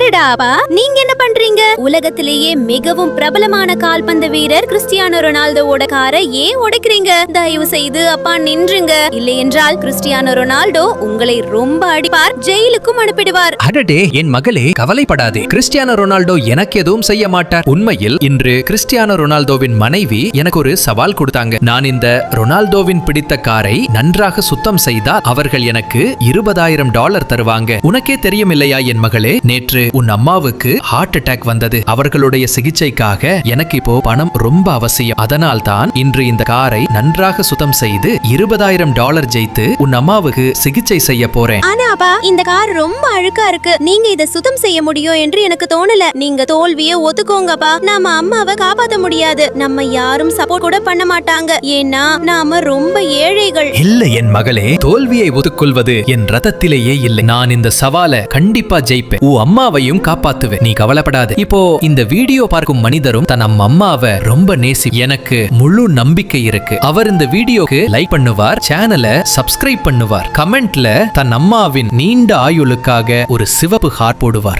அடடாப்பா, நீங்க என்ன பண்றீங்க? உலகத்திலேயே மிகவும் பிரபலமான கால்பந்து வீரர் கிறிஸ்டியானோ ரொனால்டோவோட காரை ஏன் உடைக்கிறீங்க? தயவு செய்து அப்பா நின்றுங்க, இல்லை என்றால் கிறிஸ்டியானோ ரொனால்டோ உங்களை ரொம்ப அடிப்பார், ஜெயிலுக்கும் அனுப்பிடுவார். அடடே என் மகளே, கவலைப்படாதே. கிறிஸ்டியானோ ரொனால்டோ எனக்கு எதுவும் செய்ய மாட்டார். உண்மையில் இன்று கிறிஸ்டியானோ ரொனால்டோவின் மனைவி எனக்கு ஒரு சவால் கொடுத்தாங்க. நான் இந்த ரொனால்டோவின் பிடித்த காரை நன்றாக சுத்தம் செய்தால் அவர்கள் எனக்கு $20,000 தருவாங்க. உனக்கே தெரியும் இல்லையா என் மகளே, நேற்று உன் அம்மாவுக்கு ஹார்ட் அட்டாக் வந்தது. அவர்களுடைய சிகிச்சைக்காக எனக்கு இப்போ பணம் ரொம்ப அவசியம். அதனால் தான் இன்று இந்த காரை நன்றாக சுத்தம் செய்து $20,000 ஜெயித்து உன் அம்மாவுக்கு சிகிச்சை செய்ய போறேன். ஆனா அப்பா, இந்த கார் ரொம்ப அழுக்கா இருக்கு. நீங்க இத சுத்தம் செய்ய முடியும் என்று எனக்கு தோணல. நீங்க தோல்வியை ஒத்துக்கோங்கப்பா. நாம அம்மாவை காப்பாத்த முடியாது. நம்ம யாரும் சப்போர்ட் கூட பண்ண மாட்டாங்க. ஏன்னா நாம ரொம்ப ஏழைகள். இல்ல என் மகளே, தோல்வியை ஒதுக்கொள்வது என் ரத்தத்திலேயே இல்லை. நான் இந்த சவாலை கண்டிப்பா ஜெயிப்பேன். உன் அம்மாவையும் காப்பாத்துவேன். நீ கவலைப்படாத. இப்போ இந்த வீடியோ பார்க்கும் மனிதரும் தன் அம்மாவை ரொம்ப நேசி. எனக்கு முழு நம்பிக்கை இருக்கு. அவர் இந்த வீடியோக்கு லைக் பண்ணுவார், சேனலை சப்ஸ்கிரைப் பண்ணுவார், கமெண்ட்ல தன் அம்மாவின் நீண்ட ஆயுளுக்காக ஒரு சிவப்பு ஹார்ட் போடுவார்.